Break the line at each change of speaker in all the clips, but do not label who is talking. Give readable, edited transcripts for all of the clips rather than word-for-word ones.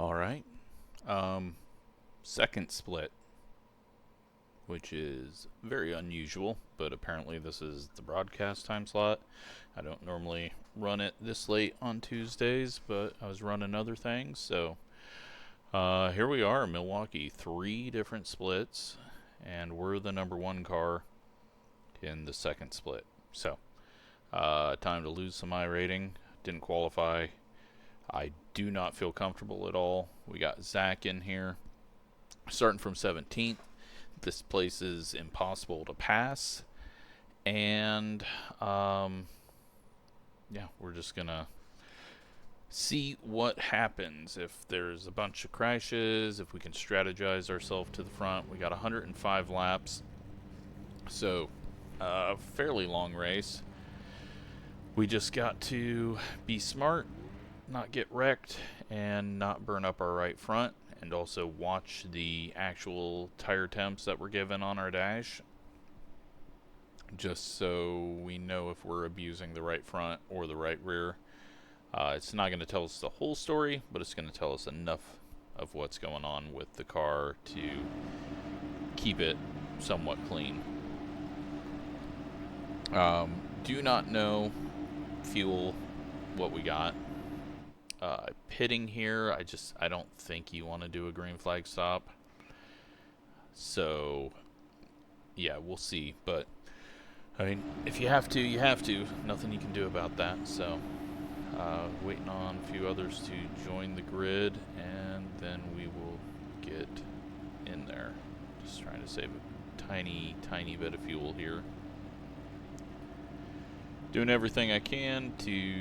All right. Second split, which is very unusual, but apparently this is the broadcast time slot. I don't normally run it this late on Tuesdays, but I was running other things, so here we are, Milwaukee. 3 different splits, and we're the number 1 car in the second split. So, time to lose some iRating. Didn't qualify. I do not feel comfortable at all. We got Zach in here, starting from 17th. This place is impossible to pass, and yeah, we're just gonna see what happens if there's a bunch of crashes, if we can strategize ourselves to the front. We got 105 laps, so a fairly long race. We just got to be smart, not get wrecked, and not burn up our right front, and also watch the actual tire temps that were given on our dash, just so we know if we're abusing the right front or the right rear. It's not going to tell us the whole story, but it's going to tell us enough of what's going on with the car to keep it somewhat clean. Do not know fuel what we got. Pitting here, I don't think you want to do a green flag stop. So, yeah, we'll see. But, I mean, if you have to, you have to. Nothing you can do about that. So, waiting on a few others to join the grid, and then we will get in there. Just trying to save a tiny, tiny bit of fuel here. Doing everything I can to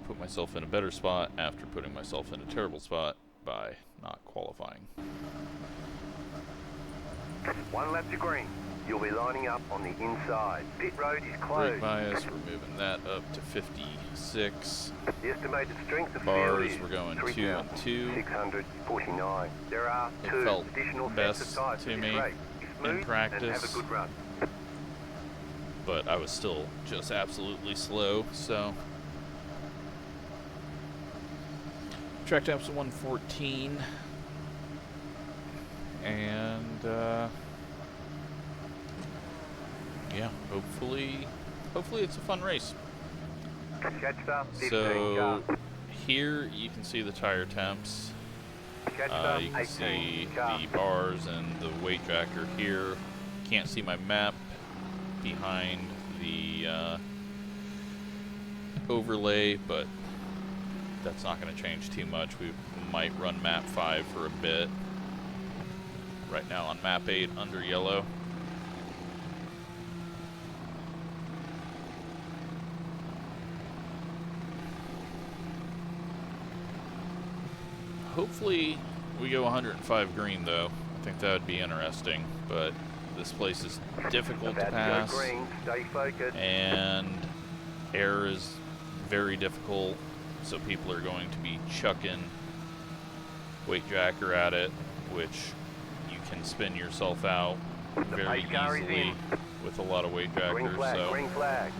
put myself in a better spot after putting myself in a terrible spot by not qualifying.
1 lap to green. You'll be lining up on the inside. Pit road is closed.
Brake bias, we're moving that up to 56.
The estimated strength of
Bars,
field is
we're going 2 and 2.
649. There are
It
2
felt
additional
best
sets of tires
to
for
me
this race. Be smooth
in practice.
and have a good run.
But I was still just absolutely slow, so track time's 1:14, and yeah, hopefully it's a fun race.
Catch up, 15
So
car.
here you can see the tire temps.
Catch up,
You can
18
see
car.
the bars and the weight tracker here. Can't see my map behind the overlay, but that's not going to change too much. We might run map 5 for a bit. Right now on map 8 under yellow. Hopefully we go 105 green though. I think that would be interesting, but this place is difficult to pass,
green. Stay focused.
and air is very difficult, so people are going to be chucking weight jacker at it, which you can spin yourself out very easily with a lot of weight jackers.
Green flag,
So
green flag.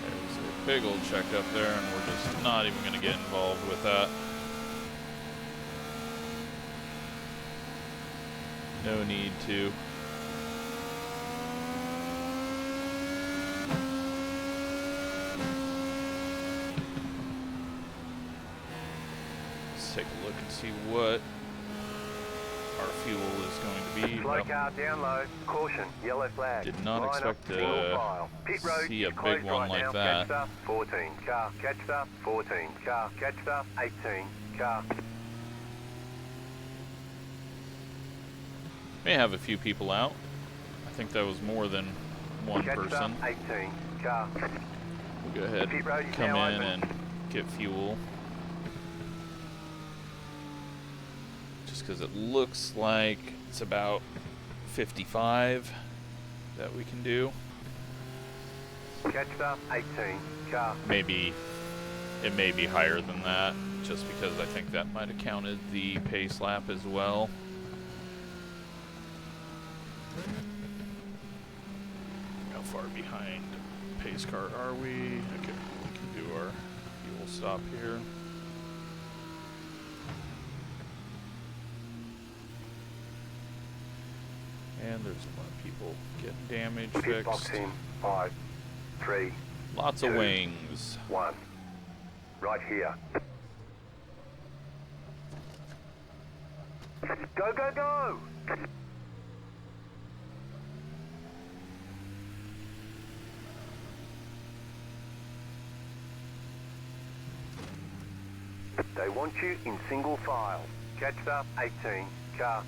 there's a big old check up there, and we're just not even going to get involved with that. No need to. Let's take a look and see what our fuel is going to be.
Slow car down low. Caution. Yellow flag.
Did not
Line
expect
up,
to
single file. Pit road
see a
is
big
closed
one
right
like
now.
that.
Catch up, 14 car. Catch up, 14 car. Catch up, 18 car.
May have a few people out. I think that was more than one
Catch
person.
up, 18 car.
We'll go ahead
Pit road
and
is
come
now
in
open.
and get fuel. Just because it looks like it's about 55 that we can do.
Catch up, 18 car.
Maybe it may be higher than that, just because I think that might have counted the pace lap as well. How far behind pace car are we? Okay, we can do our fuel stop here. And there's more people getting damage
Pit box
fixed.
in 5, 3,
Lots of
2,
wings.
1. Right here. Go, go, go! They want you in single file. Catch up 18, car.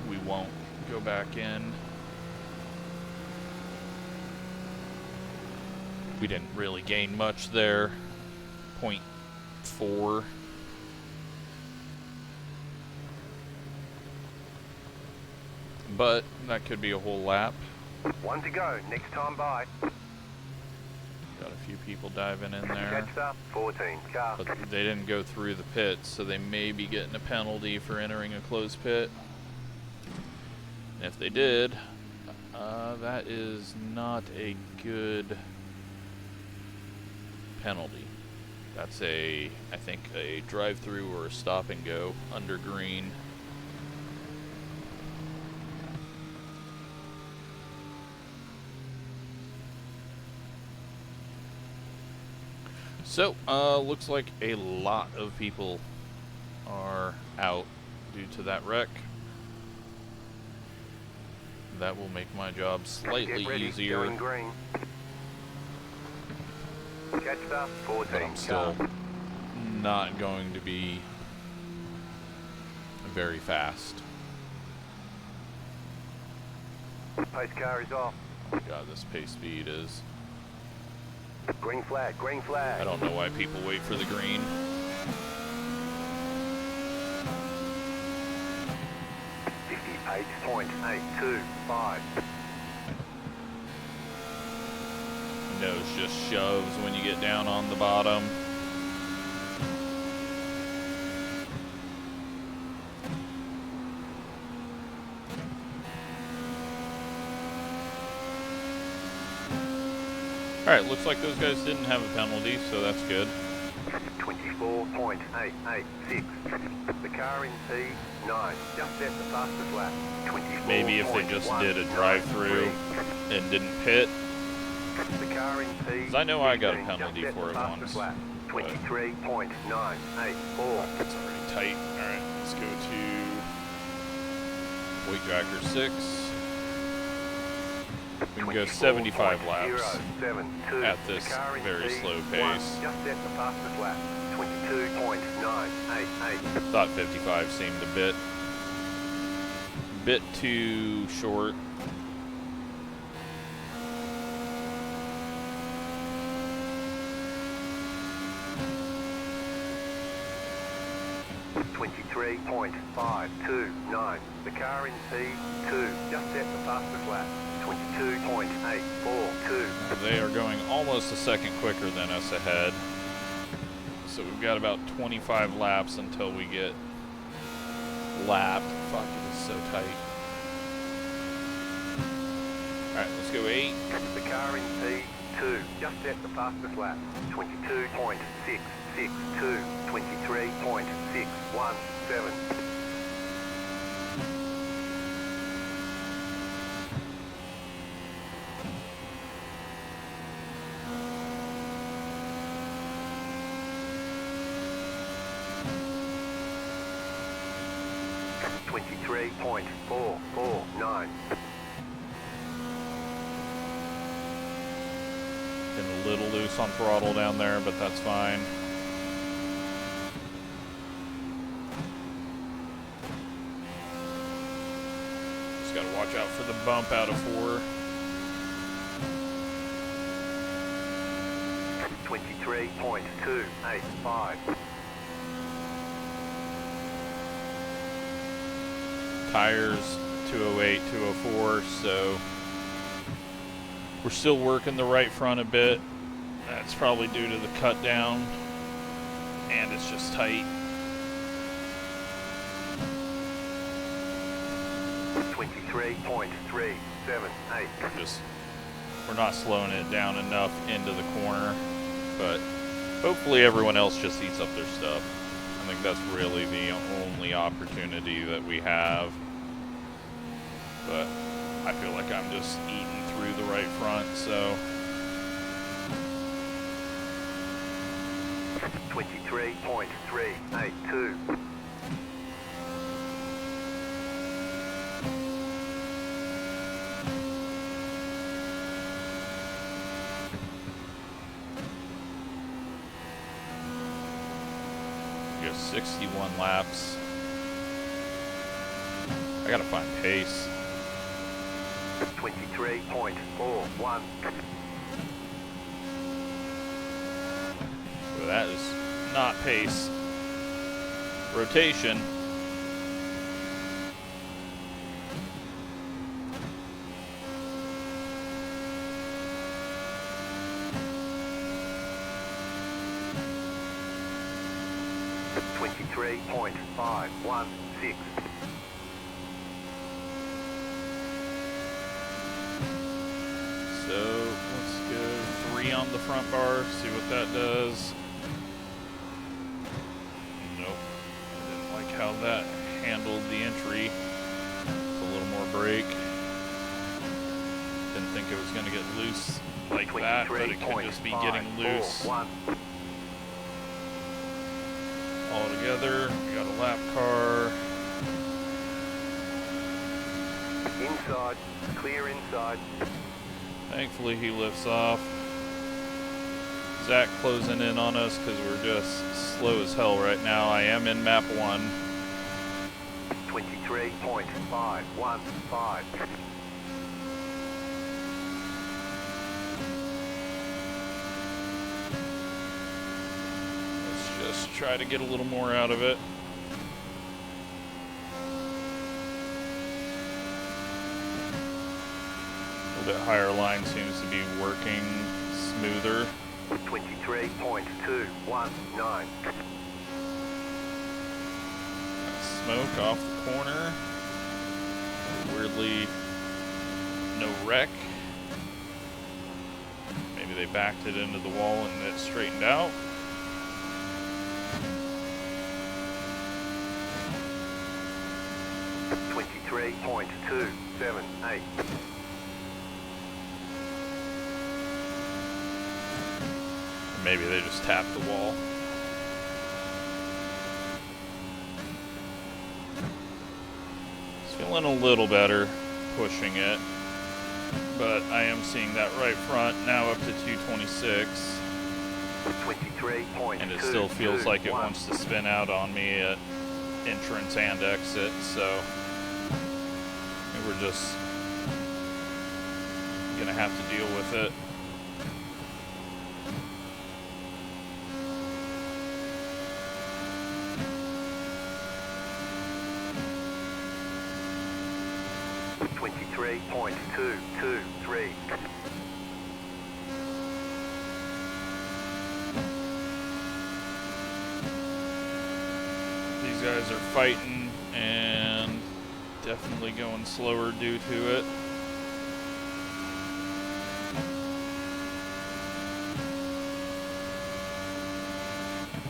We won't go back in. We didn't really gain much there. 0.4. But that could be a whole lap.
1 to go, next time by.
Got a few people diving in there.
Catch up 14, car.
But they didn't go through the pits, so they may be getting a penalty for entering a closed pit. And if they did, that is not a good penalty. That's I think a drive-through or a stop and go under green. So, looks like a lot of people are out due to that wreck. That will make my job slightly
Get ready,
easier.
going green. Catch up 14,
But I'm still not going to be very fast.
Pace car is off.
God, this pace speed is...
Green flag, green flag.
I don't know why people wait for the green.
58.825.
Nose just shoves when you get down on the bottom. Alright, looks like those guys didn't have a penalty, so that's good.
24.886. The car in P9 just set the fastest lap. 24.
Maybe if they just did a drive-through and didn't pit.
The car in P.
'Cause I know I got a penalty for it once.
23.984.
That's already tight. Alright, let's go to Weight Tracker 6. We can go 75 laps at this very slow pace.
Just set the fastest lap. 22.988.
Thought 55 seemed a bit too short.
.529. The car in P2 just set the fastest lap. 22.842.
They are going almost a second quicker than us ahead. So we've got about 25 laps until we get lapped. Fuck, it is so tight. Alright, let's go 8.
The car in P2 just set the fastest lap. 22.662. 23.617. .449.
Getting a little loose on throttle down there, but that's fine. Just gotta watch out for the bump out of 4.
23.285.
Tires 208, 204, so we're still working the right front a bit. That's probably due to the cut down, and it's just tight.
23.378.
We're not slowing it down enough into the corner, but Hopefully everyone else just eats up their stuff. I think that's really the only opportunity that we have. But I feel like I'm just eating through the right front, so...
23.382.
Just 61 laps. I gotta find pace.
23.41.
So that is not pace. Rotation.
.516.
So let's go 3 on the front bar, see what that does. Nope. Didn't like how that handled the entry. It's a little more brake. Didn't think it was going to get loose like that, but it could just be getting loose. All together, we got a lap car.
Inside, clear inside.
Thankfully he lifts off. Zach closing in on us because we're just slow as hell right now. I am in map 1.
23.515.
Just try to get a little more out of it. A little bit higher line seems to be working smoother.
23.219.
Smoke off the corner. Weirdly, no wreck. Maybe they backed it into the wall and it straightened out.
.278.
Maybe they just tapped the wall. It's feeling a little better pushing it, but I am seeing that right front now up to 226.
23.221.
And it still feels like it wants to spin out on me at entrance and exit, so we're just gonna have to deal with it.
.223.
These guys are fighting and definitely going slower due to it.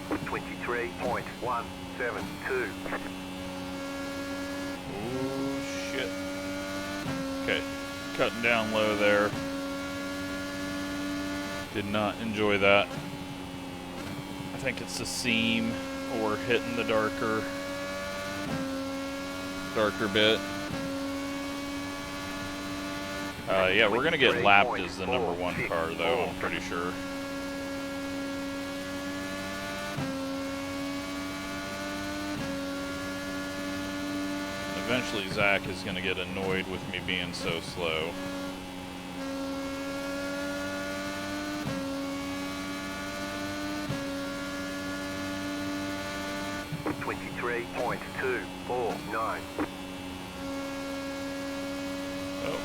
.23.172.
Oh shit. Okay, cutting down low there. Did not enjoy that. I think it's the seam or hitting the darker bit. Yeah, we're gonna get lapped as the #1 car though, I'm pretty sure. Eventually Zach is gonna get annoyed with me being so slow.
.23.249.
Oh.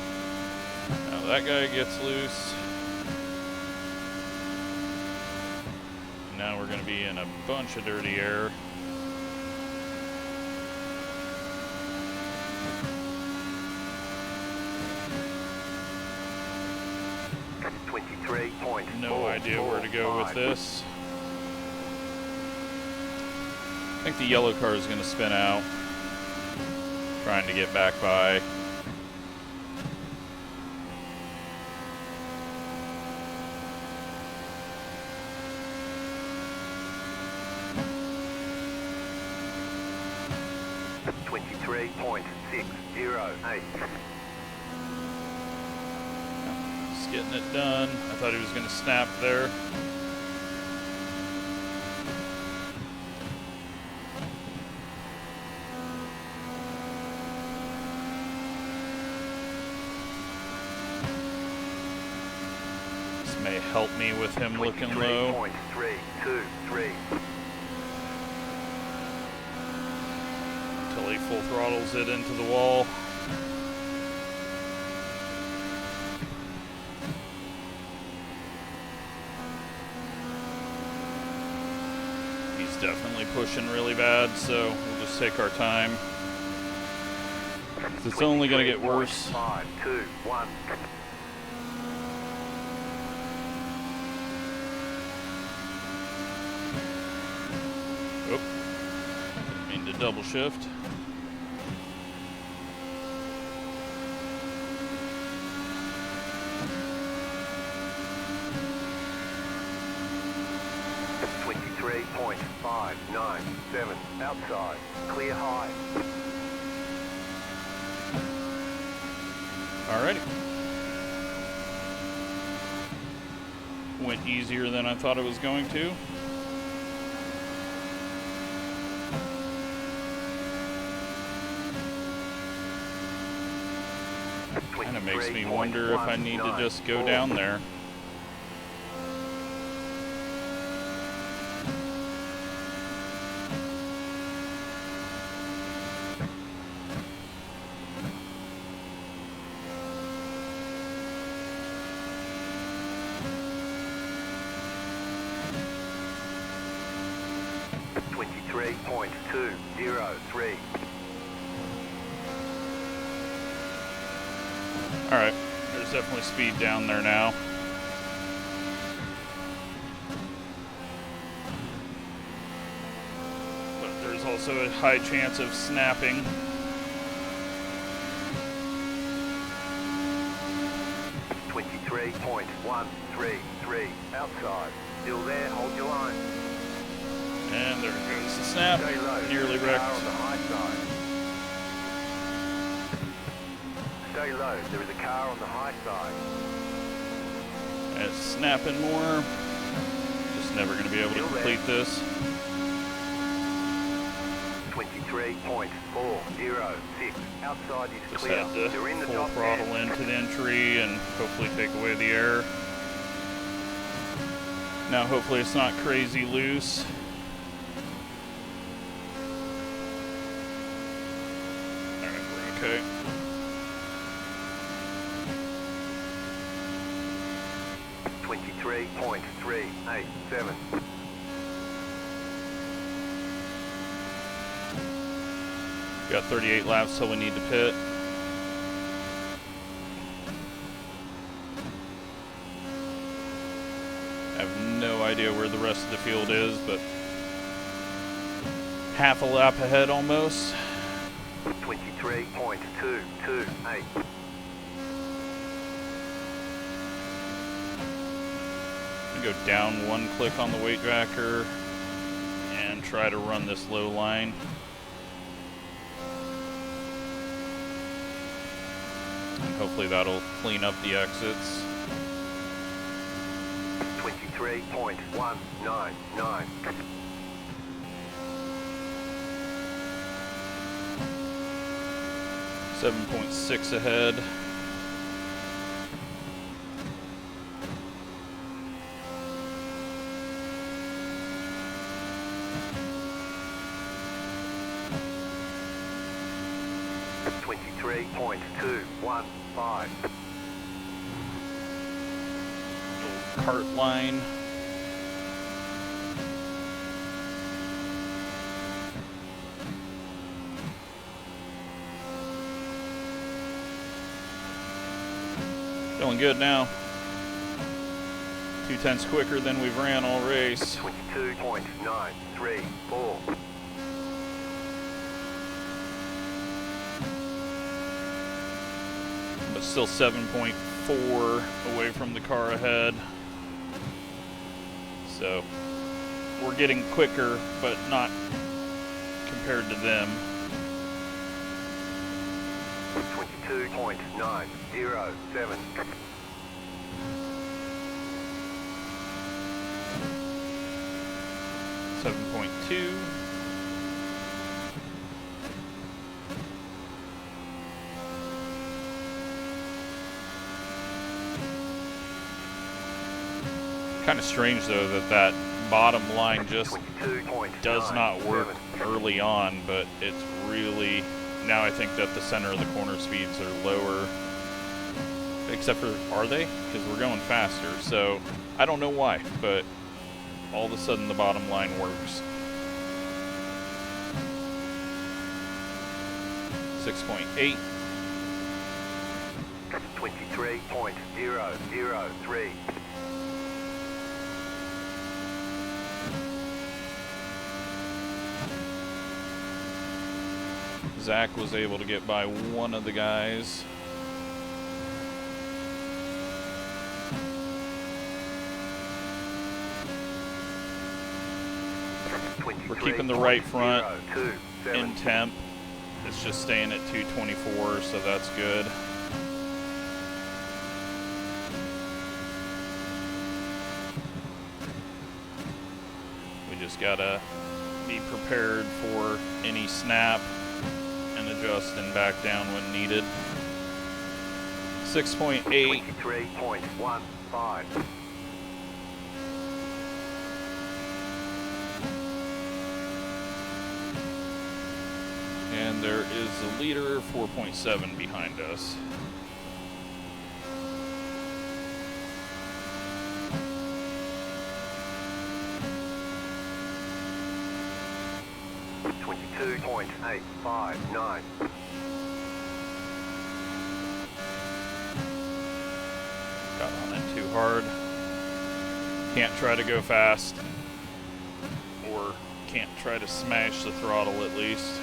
Now that guy gets loose. Now we're going to be in a bunch of dirty air. No idea where to go with this. think the yellow car is going to spin out, trying to get back by. Just getting it done. I thought he was going to snap there. This may help me with him looking low.
23.323.
Until he full throttles it into the wall. He's definitely pushing really bad, so we'll just take our time. It's only going to get worse.
5, 2, 1.
Oh, didn't mean to double shift. .597 outside, clear high. Alrighty. Went easier than I thought it was going to. Kind of makes me wonder if I need to just go down there. .203. Alright, there's definitely speed down there now. But there's also a high chance of snapping.
.133 outside. Still there, hold your line.
And there goes the snap. Nearly wrecked.
On the high side. Stay low, there is a car on the high side.
It's snapping more. Just never going to be able to complete this.
23.406 outside is
Just
clear.
had to
You're in the
full
top
throttle
10.
into the entry and hopefully take away the air. Now hopefully it's not crazy loose. Alright, we're okay.
.387.
Got 38 laps till we need to pit. I have no idea where the rest of the field is, but half a lap ahead almost.
23.228.
Go down one click on the weight tracker and try to run this low line. And hopefully that'll clean up the exits.
23.199.
.6 ahead.
.215.
Little cart line. Feeling good now. 2/10 quicker than we've ran all race.
22.934.
but still 7.4 away from the car ahead. So we're getting quicker, but not compared to them.
22.907.
7.2. Kind of strange though that bottom line just does not work early on, but it's really, now I think that the center of the corner speeds are lower. Except for, are they? Because we're going faster, so I don't know why, but all of a sudden the bottom line works. 6.8.
23.003.
Zach was able to get by one of the guys. We're keeping the right front in temp. It's just staying at 224, so that's good. We just gotta be prepared for any snap and adjust and back down when needed. 6.8.
23.15.
And there is the leader, 4.7 behind us.
$22.859.
Got on it too hard. Can't try to go fast. Or can't try to smash the throttle at least.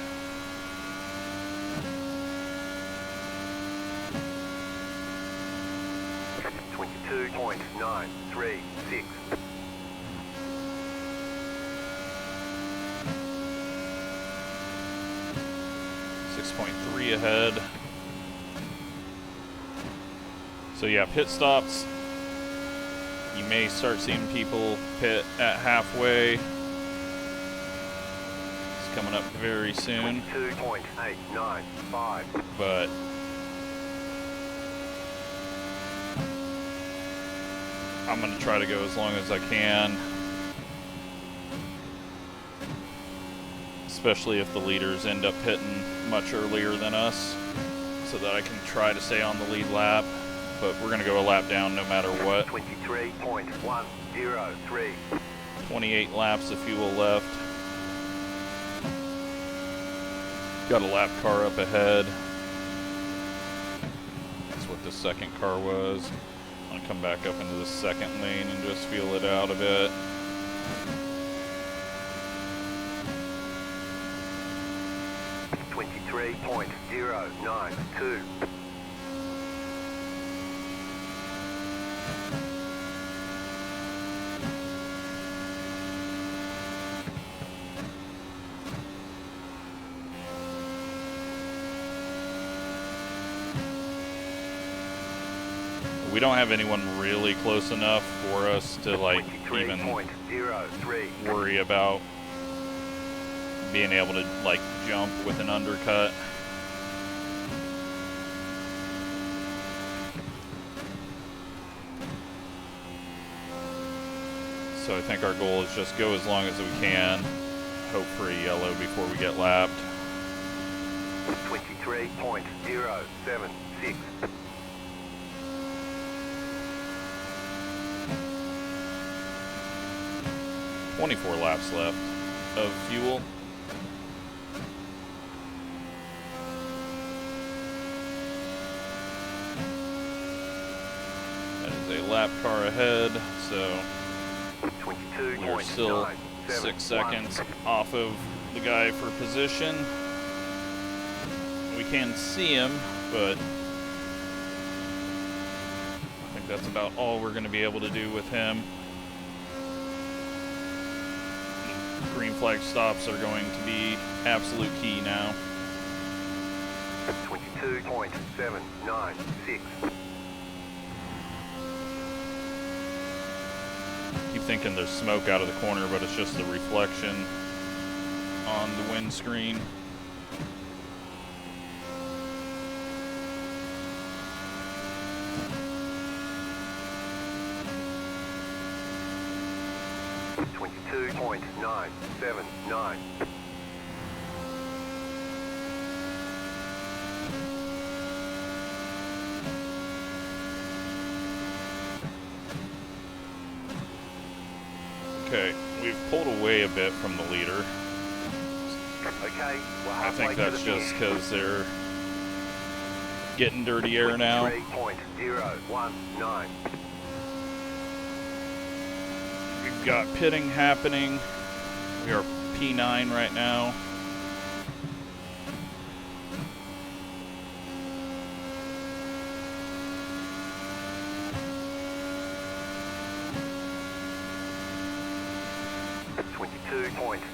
$22.936.
6.3 ahead. So yeah, pit stops. You may start seeing people pit at halfway. It's coming up very soon.
22.895.
But I'm going to try to go as long as I can. Especially if the leaders end up hitting much earlier than us, so that I can try to stay on the lead lap. But we're going to go a lap down no matter what.
23.103.
28 laps of fuel left. Got a lap car up ahead. That's what the second car was. I'm going to come back up into the second lane and just feel it out a bit.
$23.092.
We don't have anyone really close enough for us to like even worry about being able to like jump with an undercut. So I think our goal is just go as long as we can, hope for a yellow before we get lapped.
23.076.
24 laps left of fuel. That is a lap car ahead, so we're still 6 seconds off of the guy for position. We can see him, but that's about all we're going to be able to do with him. Green flag stops are going to be absolute key now.
22.796.
Keep thinking there's smoke out of the corner, but it's just the reflection on the windscreen.
.979.
Okay, we've pulled away a bit from the leader.
Okay, well,
I think that's just because they're getting dirty air now.
3.019.
We've got pitting happening. We are P9 right now.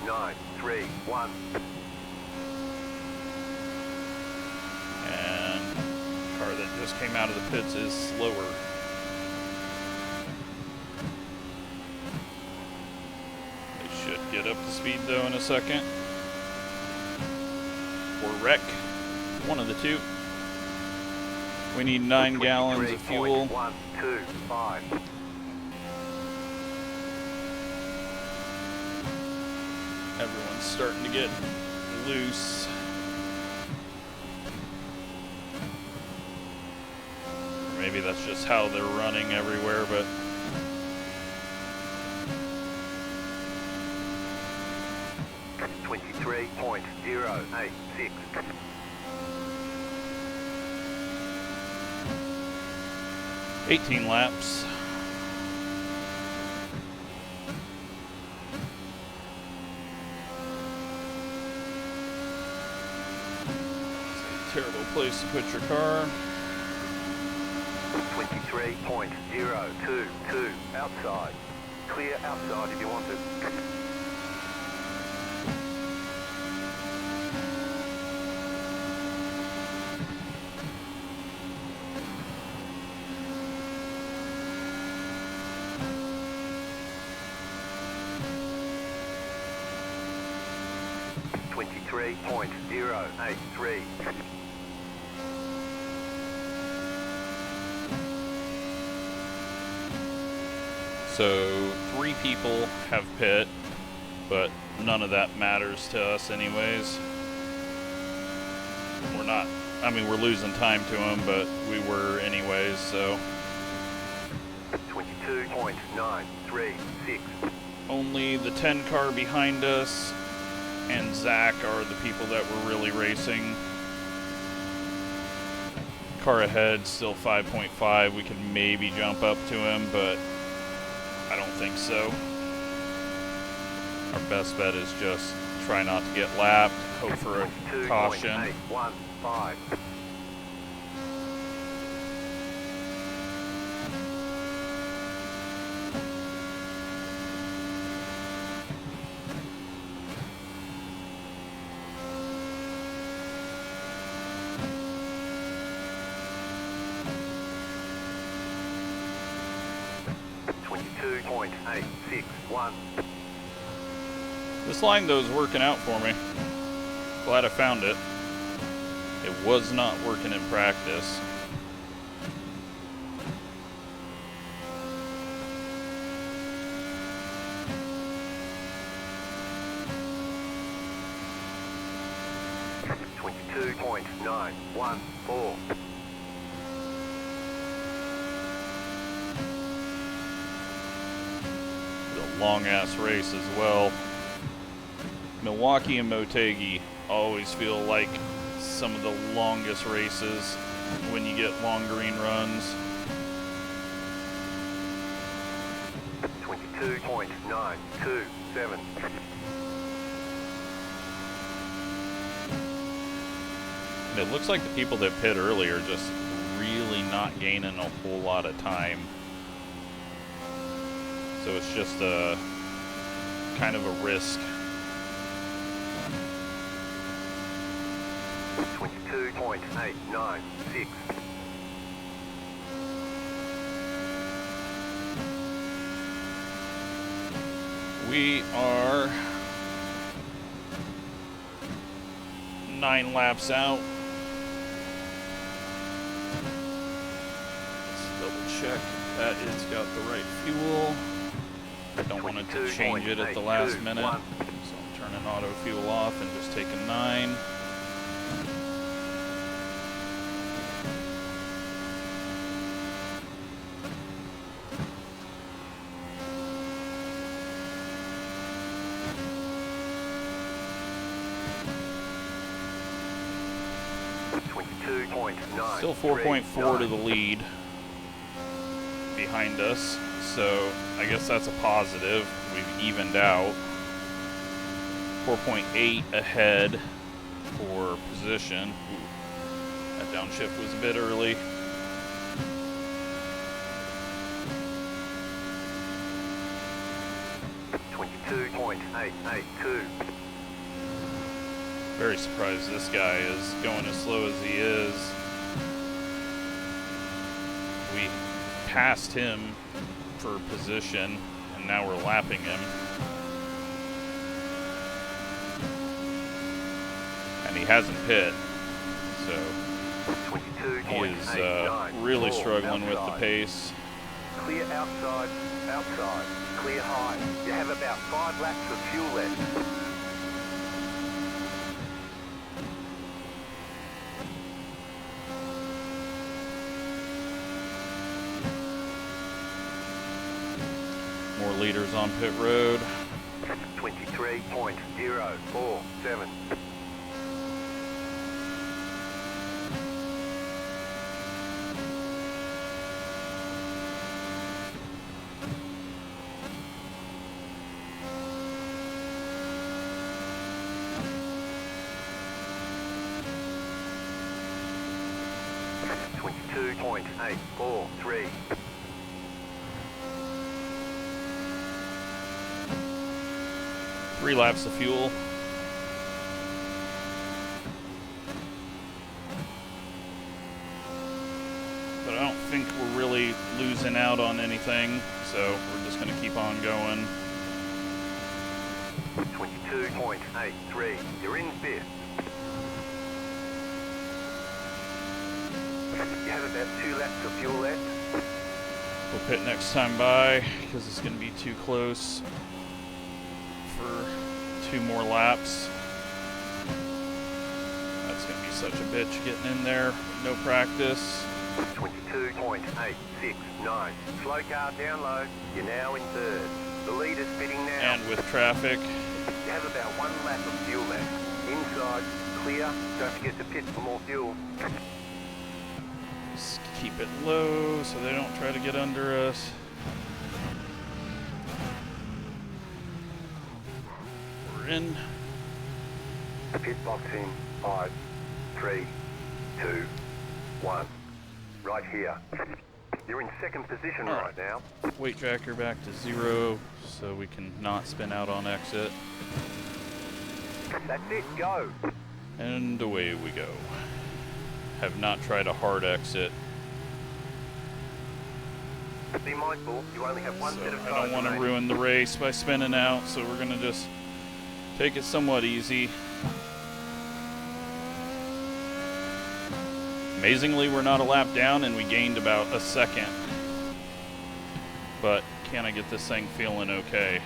.931.
And the car that just came out of the pits is slower. They should get up to speed though in a second. Or wreck. One of the two. We need 9 gallons of fuel.
23.125.
Everyone's starting to get loose. Or maybe that's just how they're running everywhere, but
23.086.
$18 laps. Terrible place to put your car.
23.022 outside. Clear outside if you want it. .083.
So 3 people have pit, but none of that matters to us anyways. We're not, I mean, we're losing time to them, but we were anyways, so.
22.936.
Only the 10 car behind us and Zach are the people that were really racing. Car ahead, still 5.5. We can maybe jump up to him, but I don't think so. Our best bet is just try not to get lapped, hope for a caution.
22.815. .861.
This line though is working out for me. Glad I found it. It was not working in practice.
.914.
Long ass race as well. Milwaukee and Motegi always feel like some of the longest races when you get long green runs.
22.927.
And it looks like the people that pit earlier just really not gaining a whole lot of time. So it's just a kind of a risk.
22.896.
We are 9 laps out. Let's double check that it's got the right fuel. I don't want it to change it at the last minute, so I'm turning auto fuel off and just taking 9. Still 4.4 to the lead behind us, so I guess that's a positive. We've evened out. 4.8 ahead for position. Ooh, that downshift was a bit early. .882. Very surprised this guy is going as slow as he is. We passed him for position, and now we're lapping him. And he hasn't pit, so he is really struggling with the pace.
Clear outside, outside, clear high. You have about 5 laps of fuel left.
More leaders on pit road.
23.047. .843.
3 laps of fuel. But I don't think we're really losing out on anything, so we're just going to keep on going.
22.83. You're in 5th. You have about 2 laps of fuel left.
We'll pit next time by, because it's going to be too close for 2 more laps. That's going to be such a bitch getting in there. No practice.
22.869. Slow car down low. You're now in 3rd. The leader's pitting now.
And with traffic.
You have about 1 lap of fuel left. Inside, clear. Don't forget to pit for more fuel.
Just keep it low so they don't try to get under us. We're in.
Pit box in 5, 3, 2, 1. Right here. You're in 2nd position right now.
Weight tracker back to 0 so we can not spin out on exit.
That's it, go.
And away we go. Have not tried a hard exit.
Be mindful, you only have 1 set of
I don't want to ruin the race by spinning out, so we're going to just take it somewhat easy. Amazingly, we're not a lap down, and we gained about a second. But can I get this thing feeling okay?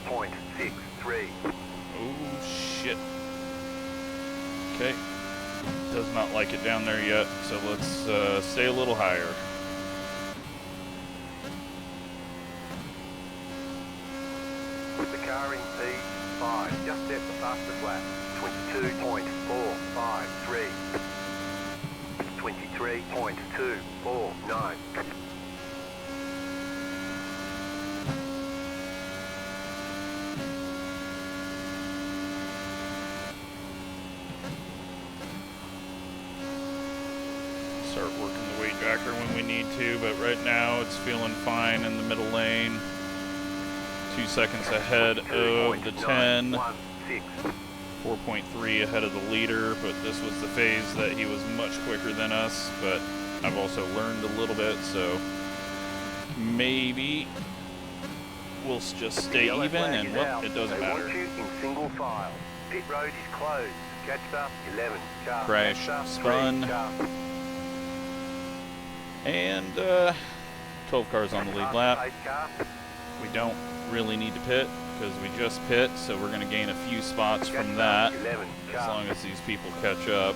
.63.
Oh, shit. Okay. Does not like it down there yet, so let's stay a little higher.
With the car in P5, just at the fastest lap. 22.453. 23.249.
start working the weight jacker when we need to, but right now it's feeling fine in the middle lane. 2 seconds ahead of the 10. 4.3 ahead of the leader, but this was the phase that he was much quicker than us, but I've also learned a little bit, so maybe we'll just stay even, and well, it doesn't matter.
Want you in single file. Pit road is closed. Catched up 11. Car.
Crash, spun, and 12 cars on the lead lap. We don't really need to pit because we just pit, so we're going to gain a few spots from that as long as these people catch up.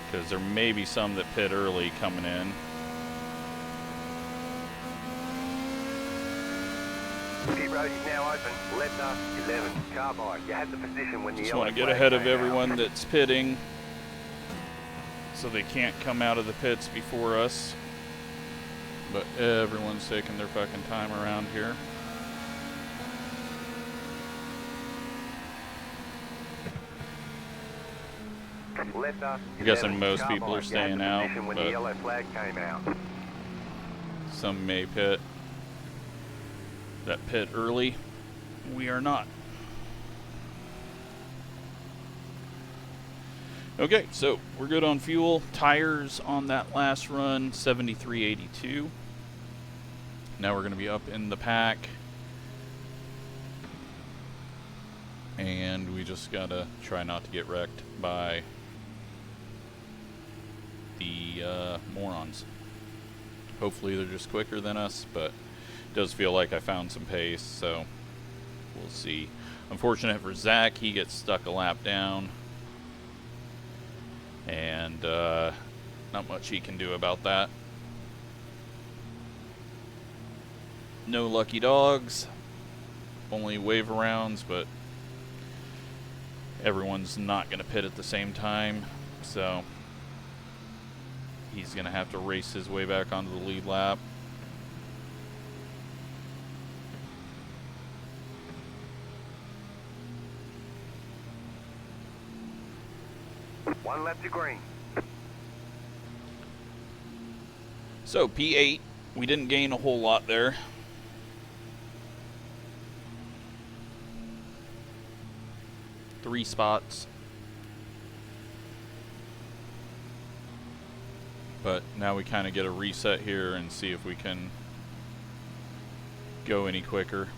Because there may be some that pit early coming in.
Pit road is now open. Left up 11. Car by. You had the position when the
Just want to get ahead of everyone that's pitting so they can't come out of the pits before us. But everyone's taking their fucking time around here. I'm guessing most people are staying out, but some may pit. That pit early. We are not. Okay, so we're good on fuel. Tires on that last run, 73.82. Now we're going to be up in the pack. And we just got to try not to get wrecked by the morons. Hopefully they're just quicker than us, but it does feel like I found some pace, so we'll see. Unfortunate for Zach, he gets stuck a lap down. And not much he can do about that. No lucky dogs, only wave arounds, but everyone's not going to pit at the same time, so he's going to have to race his way back onto the lead lap.
One lap to green.
So P8, we didn't gain a whole lot there. Three spots. But now we kind of get a reset here and see if we can go any quicker.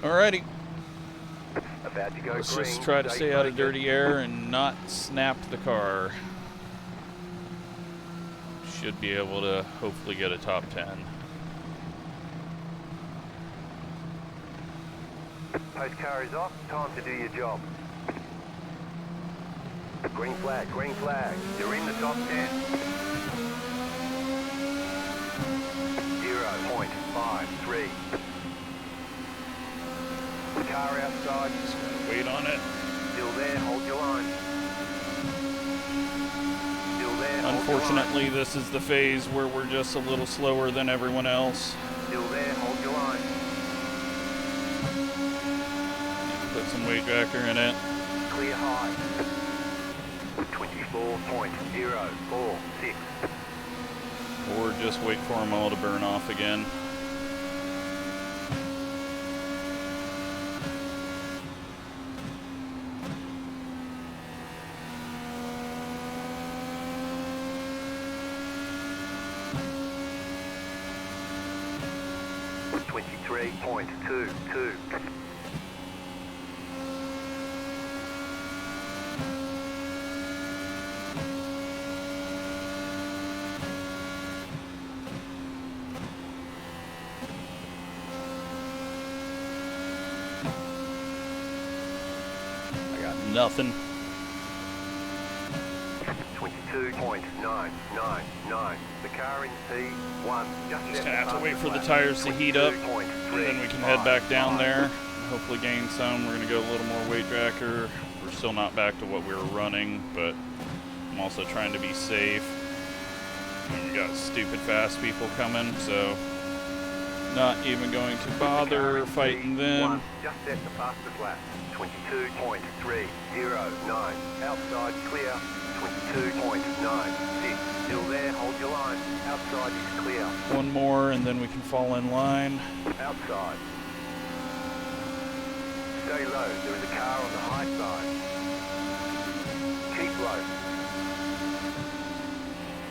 Alrighty.
About to go
Let's
green.
just try to stay out of dirty air and not snap the car. Should be able to hopefully get a top 10.
Post car is off. Time to do your job. Green flag, green flag. You're in the top 10. 0.53. Car outside.
Just gonna wait on it.
Still there, hold your line. Still there, hold
Unfortunately,
your line.
this is the phase where we're just a little slower than everyone else.
Still there, hold your line.
Put some weight jacker in it.
Clear high. 24.046.
Or just wait for them all to burn off again.
.22.
I got nothing.
22.0. 22.999. The car in P1.
Just gonna have to wait for the tires to heat up, and then we can head back down there. Hopefully gain some. We're gonna go a little more weight tracker. We're still not back to what we were running, but I'm also trying to be safe. And we got stupid fast people coming, so not even going to bother fighting them.
Just set the fastest lap. 22.309. Outside clear. 22.96. Still there, hold your line. Outside is clear.
One more and then we can fall in line.
Outside. Stay low, there is a car on the high side. Keep low.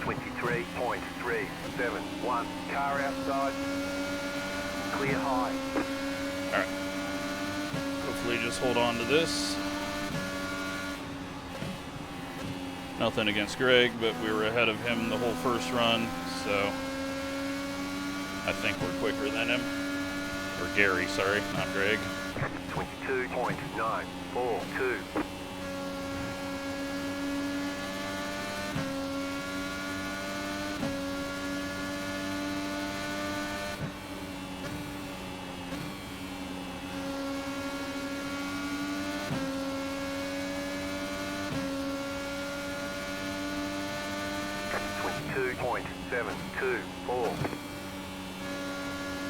23.371. Car outside. Clear high.
Alright. Hopefully just hold on to this. Nothing against Greg, but we were ahead of him the whole first run, so I think we're quicker than him. Or Gary, sorry, not Greg.
22.942.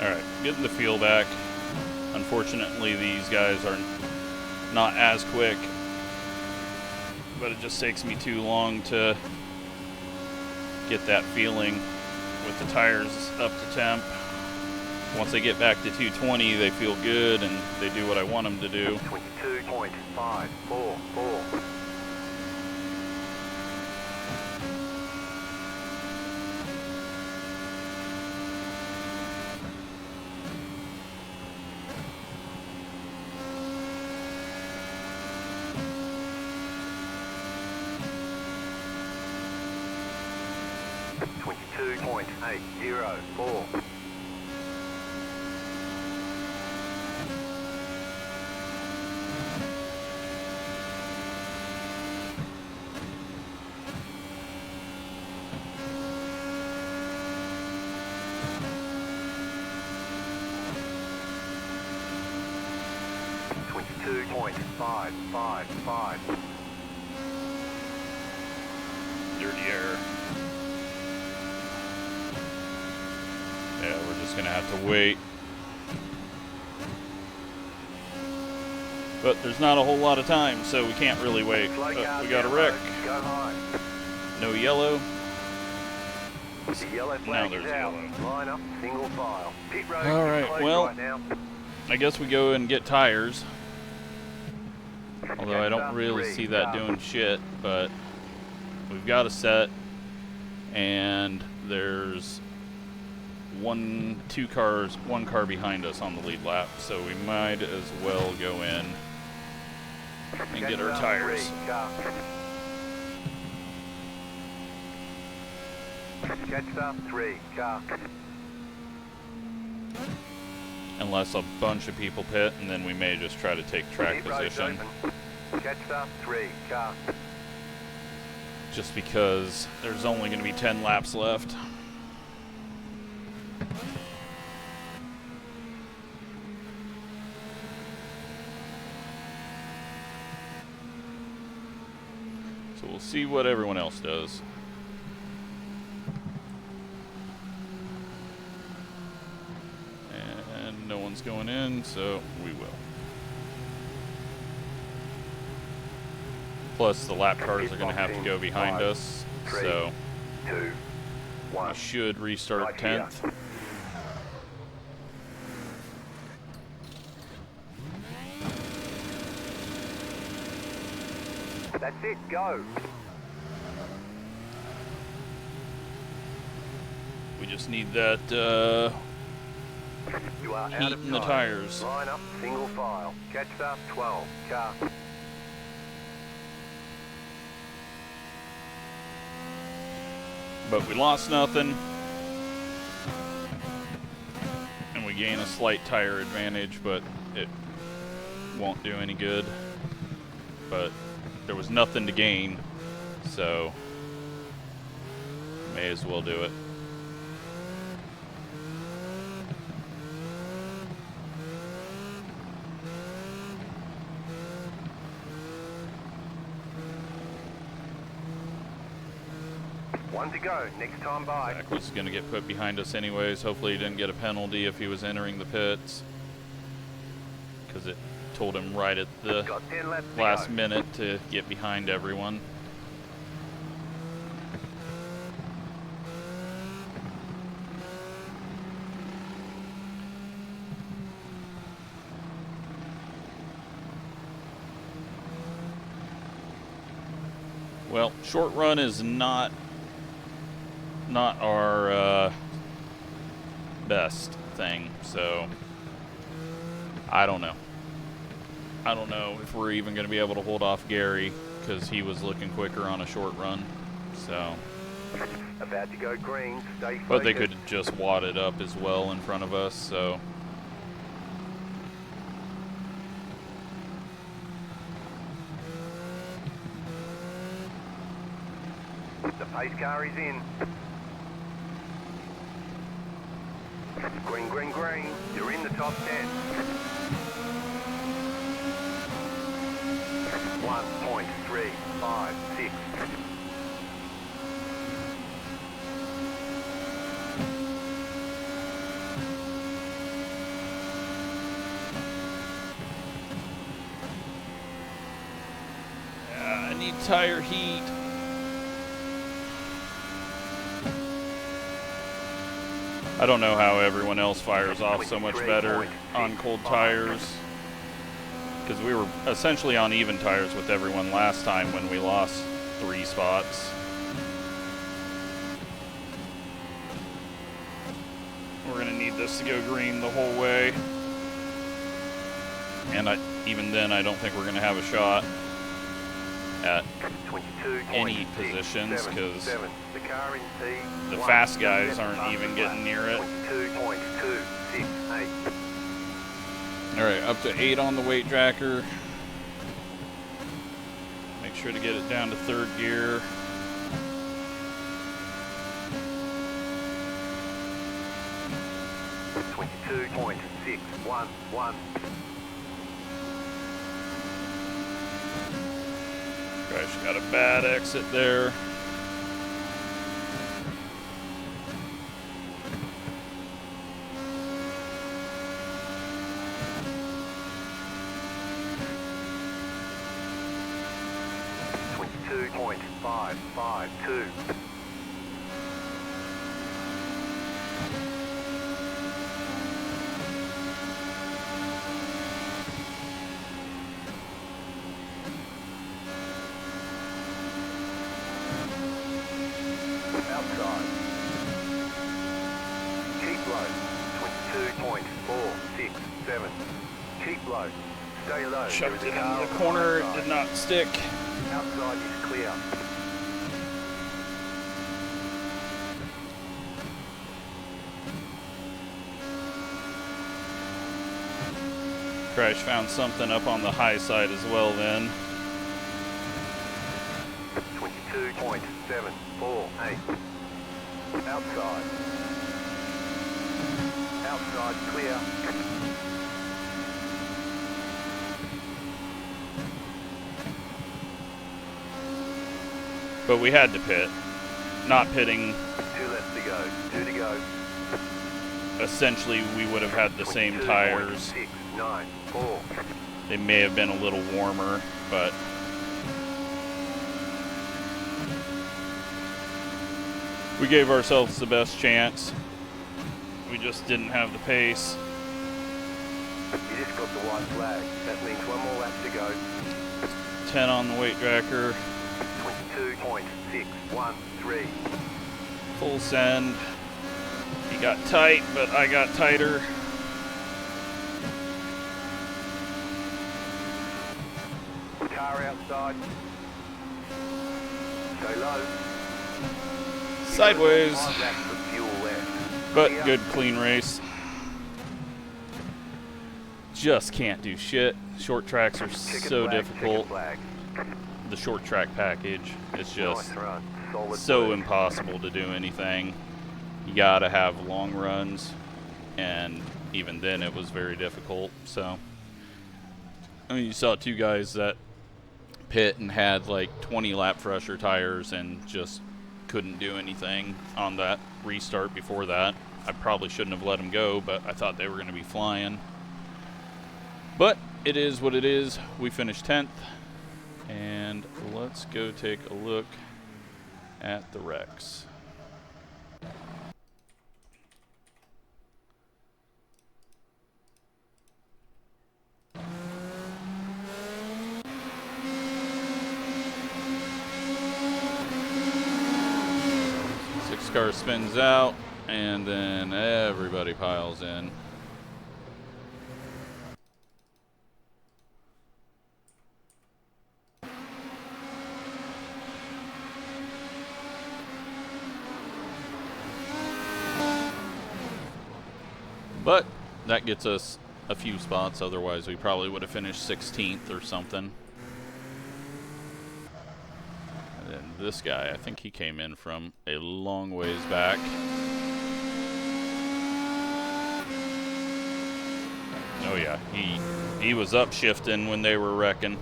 Alright, getting the feel back. Unfortunately, these guys are not as quick, but it just takes me too long to get that feeling with the tires up to temp. Once they get back to 220, they feel good and they do what I want them to do.
22.544. .804. .555.
Dirty air. Yeah, we're just gonna have to wait. But there's not a whole lot of time, so we can't really wait. Oh, we got a wreck. No yellow.
The yellow
Now
flag
there's
is out.
yellow.
Line up, single file. Pit road
All
is
right,
closed
well,
right now.
I guess we go and get tires. Although I don't really see that doing shit, but we've got a set, and there's one car behind us on the lead lap, so we might as well go in and get our tires.
Jetstar 3, car.
Unless a bunch of people pit, and then we may just try to take track
Pit road's
position.
open. Jetstar 3, car.
Just because there's only going to be 10 laps left. So we'll see what everyone else does. And no one's going in, so we will. Plus, the lap cars are going to have to go behind us, so
2, 1.
we should restart
Right here.
10th.
That's it, go.
We just need that
You are
heat
out of
in the
time.
tires.
Line up, single file. Jetstar 12, car.
But we lost nothing. And we gain a slight tire advantage, but it won't do any good. But there was nothing to gain, so May as well do it.
One to go, next time by.
Zach was going to get put behind us anyways. Hopefully he didn't get a penalty if he was entering the pits, because it told him right at the
Got 10 laps to
last
go.
minute to get behind everyone. Well, short run is not our best thing, so I don't know. I don't know if we're even going to be able to hold off Gary, because he was looking quicker on a short run. So,
About to go green, stay focused.
but they could just wad it up as well in front of us. So,
The pace car is in. Green, green, green. You're in the top 10. 1.356.
I need tire heat. I don't know how everyone else fires off so much better on cold tires, because we were essentially on even tires with everyone last time when we lost 3 spots. We're going to need this to go green the whole way. And even then, I don't think we're going to have a shot at any positions, because the fast guys aren't even getting near it. Alright, up to 8 on the weight tracker. Make sure to get it down to 3rd gear. Gosh, got a bad exit there.
.552. Outside. Keep low. 22.467. Keep low. Stay low.
Chucked it into the corner, it did not stick.
Outside is clear.
Crash found something up on the high side as well then.
22.748. Outside. Outside clear.
But we had to pit. Not pitting,
2 left to go. 2 to go.
essentially we would have had the same tires.
22.694.
They may have been a little warmer, but we gave ourselves the best chance. We just didn't have the pace.
You just got the white flag. That means 1 more lap to go.
10 on the weight tracker.
22.613.
Full send. He got tight, but I got tighter.
Car outside. Stay low.
Sideways.
5 laps of fuel left.
But
Clear.
good clean race. Just can't do shit. Short tracks are
Checkered
so
flag,
difficult.
checkered flag.
The short track package, it's just
Nice run. Solid
so
work.
impossible to do anything. You gotta have long runs, and even then it was very difficult. So, I mean, you saw two guys that pit and had like 20 lap fresher tires and just couldn't do anything on that restart before that. I probably shouldn't have let them go, but I thought they were going to be flying. But it is what it is. We finished 10th, and let's go take a look at the wrecks. Six car spins out, and then everybody piles in. But that gets us a few spots, otherwise we probably would have finished 16th or something. And then this guy, I think he came in from a long ways back. Oh yeah, he was upshifting when they were wrecking.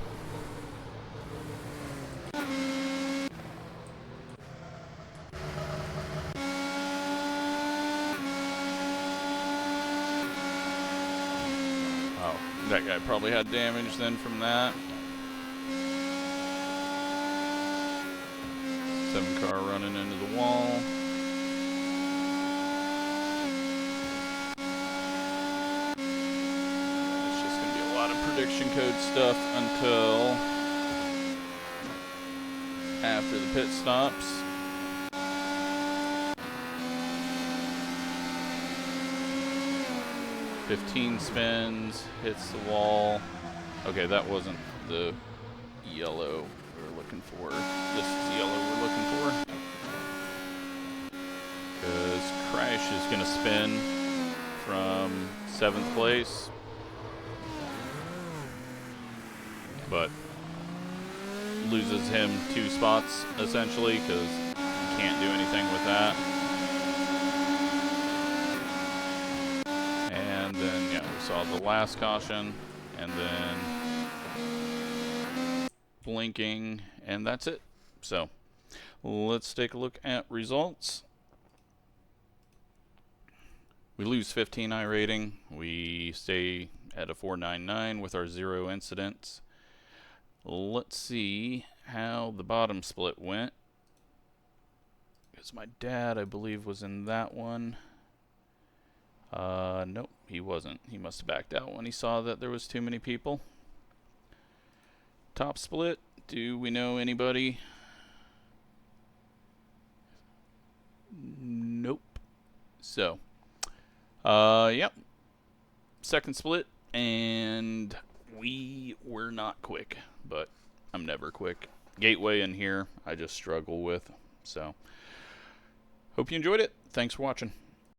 That guy probably had damage then from that. 7 car running into the wall. It's just going to be a lot of prediction code stuff until after the pit stops. "15 spins, hits the wall." Okay, that wasn't the yellow we were looking for. This is the yellow we're looking for. Because Crash is going to spin from 7th place. But loses him 2 spots, essentially, because he can't do anything with that. And then, yeah, we saw the last caution, and then blinking, and that's it. So, let's take a look at results. We lose 15 iRating. We stay at a 499 with our 0 incidents. Let's see how the bottom split went. Because my dad, I believe, was in that one. Nope, he wasn't. He must have backed out when he saw that there was too many people. Top split, do we know anybody? Nope. So, yep. Second split, and we were not quick, but I'm never quick. Gateway in here, I just struggle with. So, hope you enjoyed it. Thanks for watching.